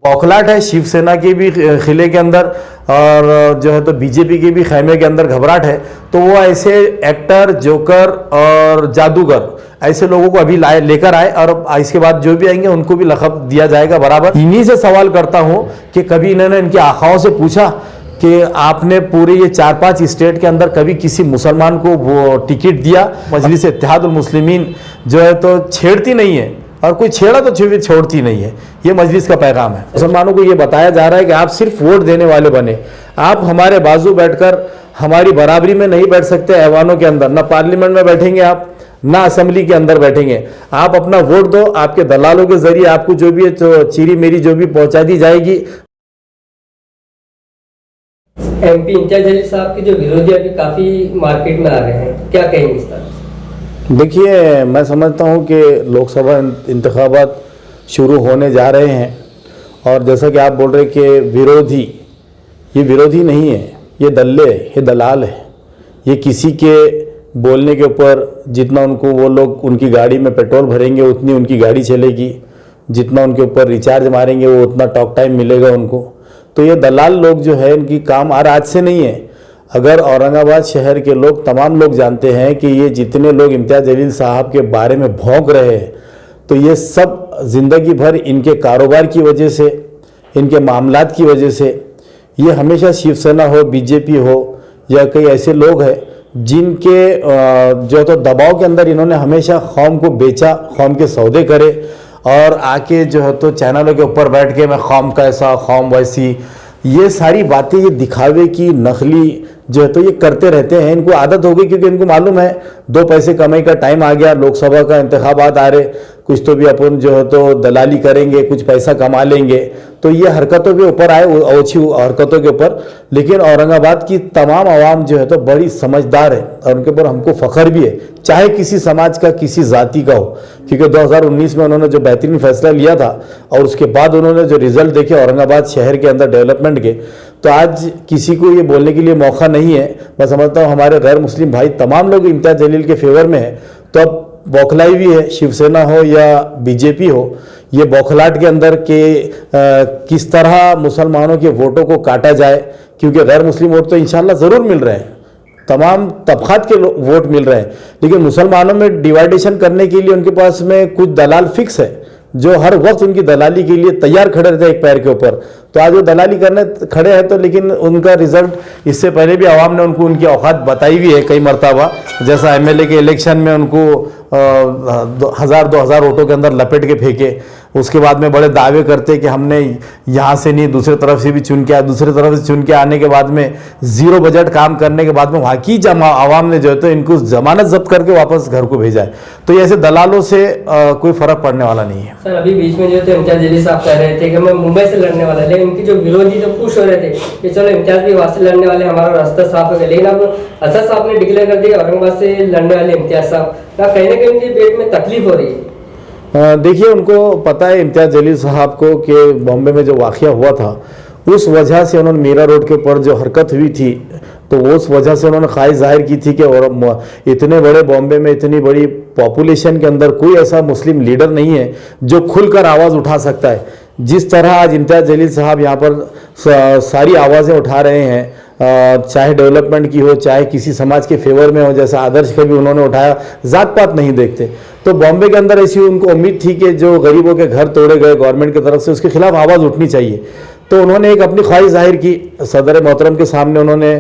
बौखलाहट है शिवसेना के भी किले के अंदर और जो है तो बीजेपी के भी खैमे के अंदर घबराहट है। तो वो ऐसे एक्टर, जोकर और जादूगर ऐसे लोगों को अभी लेकर आए और इसके बाद जो भी आएंगे उनको भी लक़ब दिया जाएगा बराबर। इन्हीं से सवाल करता हूं कि कभी इन्होंने इनके आखाओं से पूछा कि आपने पूरे ये 4-5 स्टेट के अंदर कभी किसी मुसलमान को वो टिकट दिया? मजलिस इत्तेहादुल मुस्लिमीन जो है तो छेड़ती नहीं है और कोई छेड़ा तो छोड़ती नहीं है, ये मजलिस का पैगाम है। मुसलमानों को ये बताया जा रहा है कि आप सिर्फ वोट देने वाले बने, आप हमारे बाजू बैठकर हमारी बराबरी में नहीं बैठ सकते ऐवानों के अंदर, ना पार्लियामेंट में बैठेंगे आप, ना असेंबली के अंदर बैठेंगे। आप अपना वोट दो, आपके दलालों के जरिए आपको जो भी चीरी मेरी जो भी पहुंचा दी जाएगी। एमपी इम्तियाज जलील साहब के जो विरोधी अभी काफी मार्केट में आ रहे हैं, क्या कहेंगे इस तरह? देखिए, मैं समझता हूं कि लोकसभा इंतखाबात शुरू होने जा रहे हैं और जैसा कि आप बोल रहे कि विरोधी, ये विरोधी नहीं है, ये दल्ले, ये दलाल है। ये किसी के बोलने के ऊपर जितना उनको वो लोग उनकी गाड़ी में पेट्रोल भरेंगे उतनी उनकी गाड़ी चलेगी, जितना उनके ऊपर रिचार्ज मारेंगे वो उतना टॉक टाइम मिलेगा उनको। तो ये दलाल लोग जो है इनकी काम आज से नहीं है। अगर औरंगाबाद शहर के लोग, तमाम लोग जानते हैं कि ये जितने लोग इम्तियाज जलील साहब के बारे में भौंक रहे हैं तो ये सब ज़िंदगी भर इनके कारोबार की वजह से, इनके मामलात की वजह से, ये हमेशा शिवसेना हो, बीजेपी हो या कई ऐसे लोग हैं जिनके जो तो दबाव के अंदर इन्होंने हमेशा कौम को बेचा, कौम के सौदे करे और आके जो है तो चैनलों के ऊपर बैठ के मैं कौम का ऐसा, कौम वैसी, ये सारी बातें, ये दिखावे की नकली जो है तो ये करते रहते हैं। इनको आदत हो गई क्योंकि इनको मालूम है 2 पैसे कमाई का टाइम आ गया, लोकसभा का इंतखाबात आ रहे, कुछ तो भी अपन जो है तो दलाली करेंगे, कुछ पैसा कमा लेंगे। तो ये हरकतों के ऊपर आए, ओछी हरकतों के ऊपर। लेकिन औरंगाबाद की तमाम आवाम जो है तो बड़ी समझदार है और उनके ऊपर हमको फ़ख्र भी है, चाहे किसी समाज का, किसी जाति का हो। क्योंकि 2019 में उन्होंने जो बेहतरीन फैसला लिया था और उसके बाद उन्होंने जो रिजल्ट देखे औरंगाबाद शहर के अंदर डेवलपमेंट के, तो आज किसी को ये बोलने के लिए मौका नहीं है। मैं समझता हूँ हमारे गैर मुस्लिम भाई तमाम लोग इम्तियाज जलील के फेवर में है। तो अब बौखलाई भी है, शिवसेना हो या बीजेपी हो, ये बौखलाहट के अंदर के किस तरह मुसलमानों के वोटों को काटा जाए, क्योंकि गैर मुस्लिम वोट तो इंशाल्लाह ज़रूर मिल रहे हैं, तमाम तबक़ात के वोट मिल रहे हैं, लेकिन मुसलमानों में डिवाइडेशन करने के लिए उनके पास में कुछ दलाल फिक्स है जो हर वक्त उनकी दलाली के लिए तैयार खड़े रहते हैं एक पैर के ऊपर। तो आज वो दलाली करने खड़े हैं तो, लेकिन उनका रिजल्ट इससे पहले भी आवाम ने उनको उनकी औकात बताई भी है कई मरतबा। जैसा एमएलए के इलेक्शन में उनको 1000-2000 वोटों के अंदर लपेट के फेंके, उसके बाद में बड़े दावे करते कि हमने यहाँ से नहीं दूसरी तरफ से भी चुन के आया, दूसरी तरफ से चुन के आने के बाद में जीरो बजट काम करने के बाद में वहाँ की आवाम ने जो है तो इनको जमानत जब्त करके वापस घर को भेजा है। तो ये ऐसे दलालों से कोई फर्क पड़ने वाला नहीं है। सर, अभी बीच में जो थे इम्तियाज जलील साहब कह रहे थे कि मैं मुंबई से लड़ने वाला, लेकिन उनके जो विरोधी जो खुश हो रहे थे कि चलो इम्तियाज भी वहाँ से लड़ने वाले, हमारा रास्ता साफ हो गया। लेकिन अब असद साहब ने डिक्लेयर कर दिया औरंगाबाद से लड़ने वाले इम्तियाज साहब, कहीं ना कहीं उनके पेट में तकलीफ हो रही है। देखिए, उनको पता है इम्तियाज जलील साहब को कि बॉम्बे में जो वाक़या हुआ था उस वजह से उन्होंने मीरा रोड के ऊपर जो हरकत हुई थी तो उस वजह से उन्होंने ख्वाहिश जाहिर की थी कि और इतने बड़े बॉम्बे में इतनी बड़ी पॉपुलेशन के अंदर कोई ऐसा मुस्लिम लीडर नहीं है जो खुलकर आवाज़ उठा सकता है। जिस तरह आज इम्तियाज जलील साहब यहाँ पर सारी आवाज़ें उठा रहे हैं, चाहे डेवलपमेंट की हो, चाहे किसी समाज के फेवर में हो, जैसा आदर्श का भी उन्होंने उठाया, जात पात नहीं देखते। तो बॉम्बे के अंदर ऐसी उनको उम्मीद थी कि जो गरीबों के घर तोड़े गए गवर्नमेंट की तरफ से, उसके खिलाफ आवाज़ उठनी चाहिए। तो उन्होंने एक अपनी ख्वाहिश जाहिर की, सदर मोहतरम के सामने उन्होंने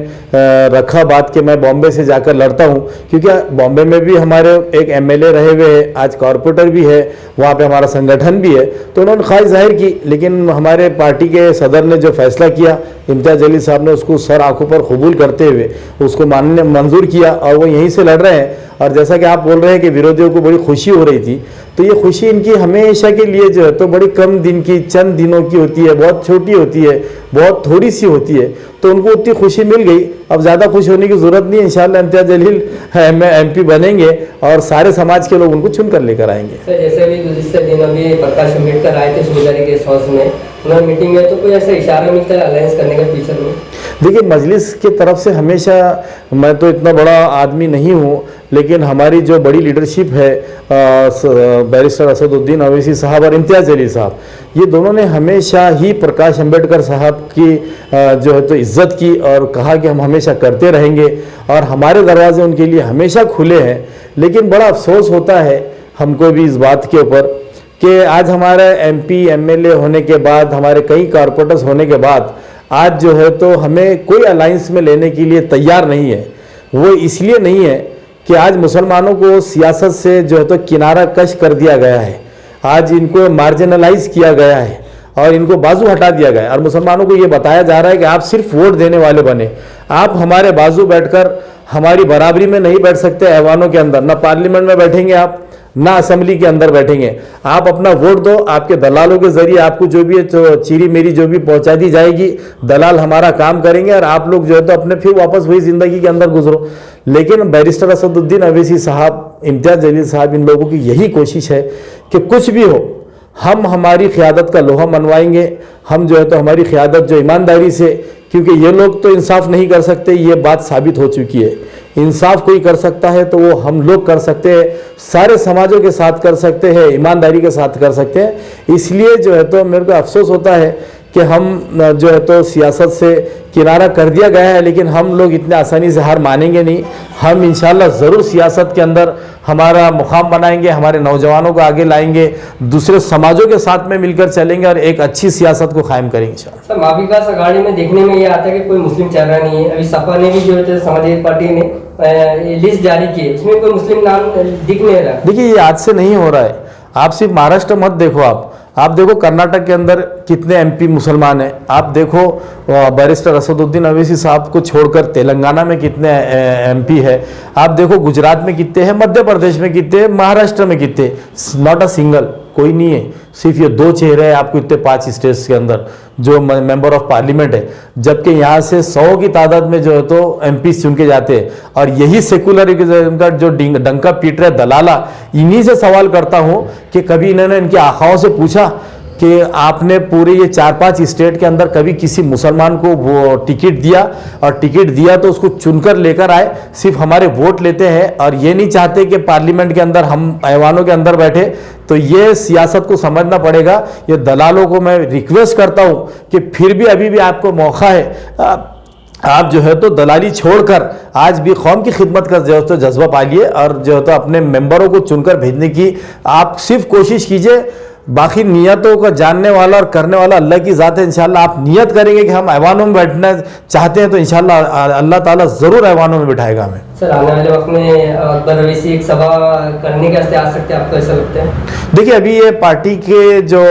रखा बात कि मैं बॉम्बे से जाकर लड़ता हूं, क्योंकि बॉम्बे में भी हमारे एक एमएलए रहे हुए हैं, आज कॉरपोरेटर भी है, वहाँ पे हमारा संगठन भी है। तो उन्होंने ख्वाहिश जाहिर की, लेकिन हमारे पार्टी के सदर ने जो फैसला किया, इम्तियाज जलील साहब ने उसको सर आंखों पर कबूल करते हुए उसको मानने मंजूर किया और वो यहीं से लड़ रहे हैं। और जैसा कि आप बोल रहे हैं कि विरोधियों को बड़ी खुशी हो रही थी, तो ये खुशी इनकी हमेशा के लिए जो है तो बड़ी कम दिन की, चंद दिनों की होती है, बहुत छोटी होती है, बहुत थोड़ी सी होती है। तो उनको उतनी खुशी मिल गई, अब ज़्यादा खुश होने की ज़रूरत नहीं है। इंशाल्लाह इम्तियाज जलील एमपी बनेंगे और सारे समाज के लोग उनको चुन कर लेकर आएंगे। सर, जैसे भी गुज़िश्ता दिनों में प्रकाश अम्बेडकर आए थे सुंदरी के हाउस में, उन्होंने मीटिंग में तो कोई ऐसा इशारा मिलता है अलायंस करने का फ्यूचर में? देखिए, मजलिस की तरफ से हमेशा, मैं तो इतना बड़ा आदमी नहीं हूँ, लेकिन हमारी जो बड़ी लीडरशिप है, बैरिस्टर असदुद्दीन अवैसी साहब और इम्तियाज़ जलील साहब, ये दोनों ने हमेशा ही प्रकाश अंबेडकर साहब की जो है तो इज़्ज़त की और कहा कि हम हमेशा करते रहेंगे और हमारे दरवाजे उनके लिए हमेशा खुले हैं। लेकिन बड़ा अफसोस होता है हमको भी इस बात के ऊपर कि आज हमारे MP MLA होने के बाद, हमारे कई कारपोरेटर्स होने के बाद, आज जो है तो हमें कोई अलायंस में लेने के लिए तैयार नहीं है। वो इसलिए नहीं है कि आज मुसलमानों को सियासत से जो है तो किनारा कश कर दिया गया है, आज इनको मार्जिनलाइज किया गया है और इनको बाजू हटा दिया गया है और मुसलमानों को ये बताया जा रहा है कि आप सिर्फ वोट देने वाले बने, आप हमारे बाजू बैठकर हमारी बराबरी में नहीं बैठ सकते ऐवानों के अंदर, ना पार्लियामेंट में बैठेंगे आप, ना असेंबली के अंदर बैठेंगे। आप अपना वोट दो, आपके दलालों के जरिए आपको जो भी चीरी मेरी जो भी पहुंचा दी जाएगी, दलाल हमारा काम करेंगे और आप लोग जो है तो अपने फिर वापस वही जिंदगी के अंदर गुजरो। लेकिन बैरिस्टर असदुद्दीन अवैसी साहब, इम्तियाज़ जलील साहब, इन लोगों की यही कोशिश है कि कुछ भी हो, हम हमारी क़यादत का लोहा मनवाएंगे, हम जो है तो हमारी क़यादत जो ईमानदारी से, क्योंकि ये लोग तो इंसाफ नहीं कर सकते, ये बात साबित हो चुकी है। इंसाफ कोई कर सकता है तो वो हम लोग कर सकते हैं, सारे समाजों के साथ कर सकते हैं, ईमानदारी के साथ कर सकते हैं। इसलिए जो है तो मेरे को अफसोस होता है कि हम जो है तो सियासत से किनारा कर दिया गया है, लेकिन हम लोग इतने आसानी से हार मानेंगे नहीं। हम इंशाल्लाह ज़रूर सियासत के अंदर हमारा मुकाम बनाएंगे, हमारे नौजवानों को आगे लाएंगे, दूसरे समाजों के साथ में मिलकर चलेंगे और एक अच्छी सियासत को कायम करेंगे इंशाल्लाह। सर, महाविकास आघाड़ी में देखने में ये आता है कि कोई मुस्लिम चेहरा नहीं है। अभी सपा ने भी जो है समाजवादी पार्टी ने लिस्ट जारी की है, उसमें कोई मुस्लिम नाम दिख नहीं रहा। देखिए, ये आज से नहीं हो रहा है। आप सिर्फ महाराष्ट्र मत देखो, आप देखो कर्नाटक के अंदर कितने MP मुसलमान हैं, आप देखो बैरिस्टर असदुद्दीन अवैसी साहब को छोड़कर तेलंगाना में कितने MP है, आप देखो गुजरात में कितने हैं, मध्य प्रदेश में कितने हैं, महाराष्ट्र में कितने, नॉट अ सिंगल, कोई नहीं है। सिर्फ ये 2 चेहरे हैं आपको इतने 5 स्टेट्स के अंदर जो मेंबर ऑफ पार्लियामेंट है, जबकि यहाँ से 100 की तादाद में जो है तो MP चुन के जाते हैं। और यही सेकुलरिज्म का जो डंका पीट रहे दलाला, इन्हीं से सवाल करता हूँ कि कभी इन्होंने इनके आखाओं से पूछा कि आपने पूरे ये 4-5 स्टेट के अंदर कभी किसी मुसलमान को वो टिकट दिया, और टिकट दिया तो उसको चुनकर लेकर आए, सिर्फ हमारे वोट लेते हैं और ये नहीं चाहते कि पार्लियामेंट के अंदर हम ऐवानों के अंदर बैठे। तो ये सियासत को समझना पड़ेगा। ये दलालों को मैं रिक्वेस्ट करता हूं कि फिर भी अभी भी आपको मौका है, आप जो है तो दलाली छोड़कर आज भी कौम की खिदमत का जो है तो जज्बा पालिए और जो है तो अपने मेंबरों को चुनकर भेजने की आप सिर्फ कोशिश कीजिए। बाकी नियतों को जानने वाला और करने वाला अल्लाह की ज़ात है। इंशाल्लाह आप नियत करेंगे कि हम ऐवानों में बैठना चाहते हैं तो इंशाल्लाह अल्लाह ताला ज़रूर ऐवानों में बिठाएगा हमें। सर, आने वाले वक्त में अकबर अवैसी एक सभा करने के वास्ते आ सकते हैं, आपको ऐसा लगता है? देखिए, अभी ये पार्टी के जो,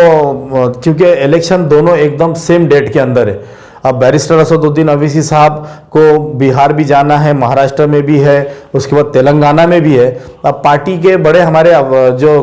क्योंकि इलेक्शन दोनों एकदम सेम डेट के अंदर है। अब बैरिस्टर असदुद्दीन अवैसी साहब को बिहार भी जाना है, महाराष्ट्र में भी है, उसके बाद तेलंगाना में भी है। अब पार्टी के बड़े हमारे जो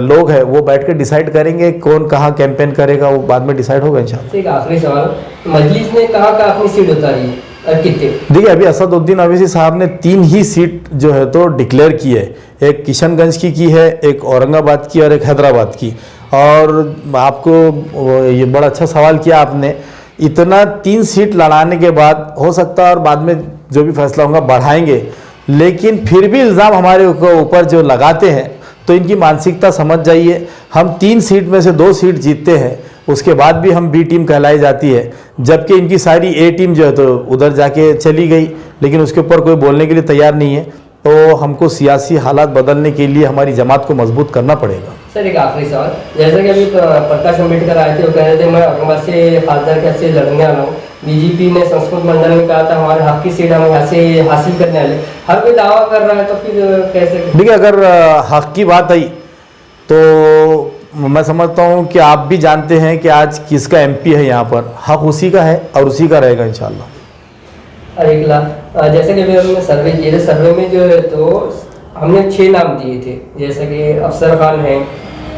लोग हैं वो बैठ कर डिसाइड करेंगे कौन कहाँ कैंपेन करेगा, वो बाद में डिसाइड होगा इंशाल्लाह। एक आखिरी सवाल, मजलिस ने कहा कि अपनी सीट उतारी और कितने? देखिए, अभी असदुद्दीन अवैसी साहब ने 3 ही सीट जो है तो डिक्लेयर की है। एक किशनगंज की है, एक औरंगाबाद की और एक हैदराबाद की। और आपको ये बड़ा अच्छा सवाल किया आपने, इतना 3 सीट लड़ाने के बाद हो सकता है और बाद में जो भी फैसला होगा बढ़ाएंगे, लेकिन फिर भी इल्ज़ाम हमारे ऊपर जो लगाते हैं तो इनकी मानसिकता समझ जाइए। हम 3 सीट में से 2 सीट जीतते हैं, उसके बाद भी हम B टीम कहलाई जाती है, जबकि इनकी सारी A टीम जो है तो उधर जाके चली गई, लेकिन उसके ऊपर कोई बोलने के लिए तैयार नहीं है। तो हमको सियासी हालात बदलने के लिए हमारी जमात को मजबूत करना पड़ेगा। सर, एक आखिरी सवाल, जैसा कि अभी प्रकाश अंबेडकर आए थे, वो कह रहे थे मैं औरंगाबाद से खासदार के से लड़ने वाला हूँ। BJP ने संस्कृत मंडल में कहा था हमारे हक की सीट हम यहाँ से हासिल करने वाले। हर कोई दावा कर रहा है, तो फिर कैसे? देखिए, अगर हक की बात आई तो मैं समझता हूँ कि आप भी जानते हैं कि आज किसका MP है यहाँ पर, हक उसी का है और उसी का रहेगा इंशाल्लाह। जैसे कि अभी हमने सर्वे किए थे, सर्वे में जो है तो हमने 6 नाम दिए थे, जैसे कि अफसर खान है,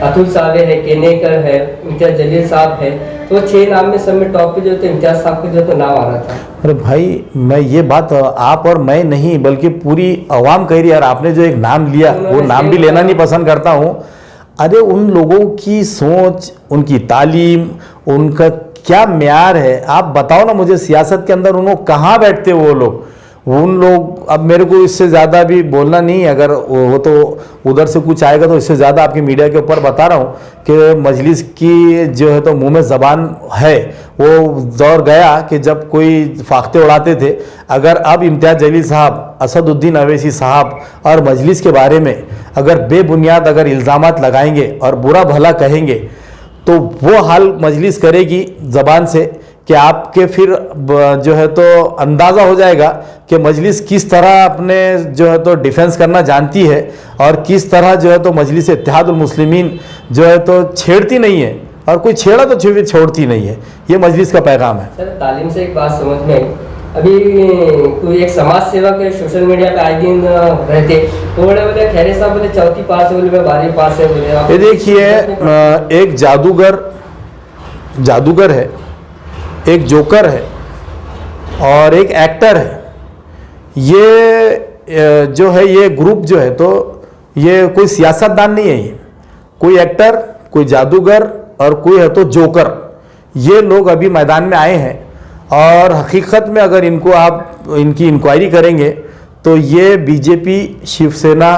अतुल सावे है, केनेकर है, इम्तियाज जलील साहब है। तो 6 नाम में सब में टॉप पे जो थे इम्तियाज साहब का जो तो नाम आ रहा था। अरे भाई, मैं ये बात आप और मैं नहीं बल्कि पूरी आवाम कह रही है। और आपने जो एक नाम लिया वो नाम भी लेना नहीं पसंद करता हूँ। अरे उन लोगों की सोच, उनकी तालीम, उनका क्या म्यार है? आप बताओ ना मुझे, सियासत के अंदर उन लोग कहाँ बैठते वो लोग? उन लोग, अब मेरे को इससे ज़्यादा भी बोलना नहीं है, अगर वो तो उधर से कुछ आएगा तो इससे ज़्यादा आपकी मीडिया के ऊपर बता रहा हूँ कि मजलिस की जो है तो मुंह में ज़बान है। वो दौर गया कि जब कोई फाख्ते उड़ाते थे। अगर अब इम्तियाज़ जलील साहब, असदुद्दीन अवैसी साहब और मजलिस के बारे में अगर बेबुनियाद अगर इल्ज़ामात लगाएंगे और बुरा भला कहेंगे तो वो हाल मजलिस करेगी ज़बान से कि आपके फिर जो है तो अंदाज़ा हो जाएगा कि मजलिस किस तरह अपने जो है तो डिफेंस करना जानती है और किस तरह जो है तो मजलिस इत्तेहादुल मुस्लिमीन जो है तो छेड़ती नहीं है, और कोई छेड़ा तो छोड़ती नहीं है। ये मजलिस का पैगाम है। सर, तालीम से एक बात समझ में आई, अभी कोई एक समाज सेवक सोशल मीडिया पे आए दिन रहते, तो बोले खैरे साहब बोले चौथी पास है, बोले 12वीं पास है, बोले ये देखिए, एक जादूगर है, एक जोकर है और एक एक्टर है। ये जो है ये ग्रुप जो है तो ये कोई सियासतदान नहीं है, ये कोई एक्टर, कोई जादूगर और कोई है तो जोकर। ये लोग अभी मैदान में आए हैं और हकीकत में अगर इनको आप इनकी इंक्वायरी करेंगे तो ये बीजेपी, शिवसेना,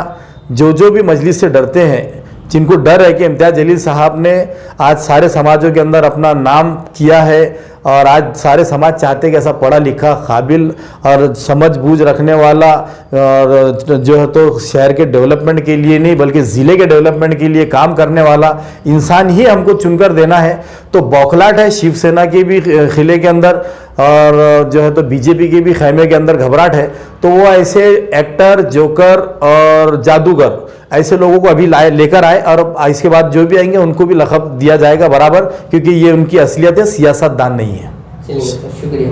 जो भी मजलिस से डरते हैं, जिनको डर है कि इम्तियाज़ जलील साहब ने आज सारे समाजों के अंदर अपना नाम किया है और आज सारे समाज चाहते हैं कि ऐसा पढ़ा लिखा, काबिल और समझ बूझ रखने वाला और जो है तो शहर के डेवलपमेंट के लिए नहीं बल्कि ज़िले के डेवलपमेंट के लिए काम करने वाला इंसान ही हमको चुनकर देना है। तो बौखलाहट है शिवसेना के भी किले के अंदर और जो है तो बीजेपी के भी खैमे के अंदर घबराहट है। तो वो ऐसे एक्टर, जोकर और जादूगर ऐसे लोगों को अभी लेकर आए और इसके बाद जो भी आएंगे उनको भी लक़ब दिया जाएगा बराबर, क्योंकि ये उनकी असलियत है, सियासतदान नहीं है। चलिए सर, शुक्रिया।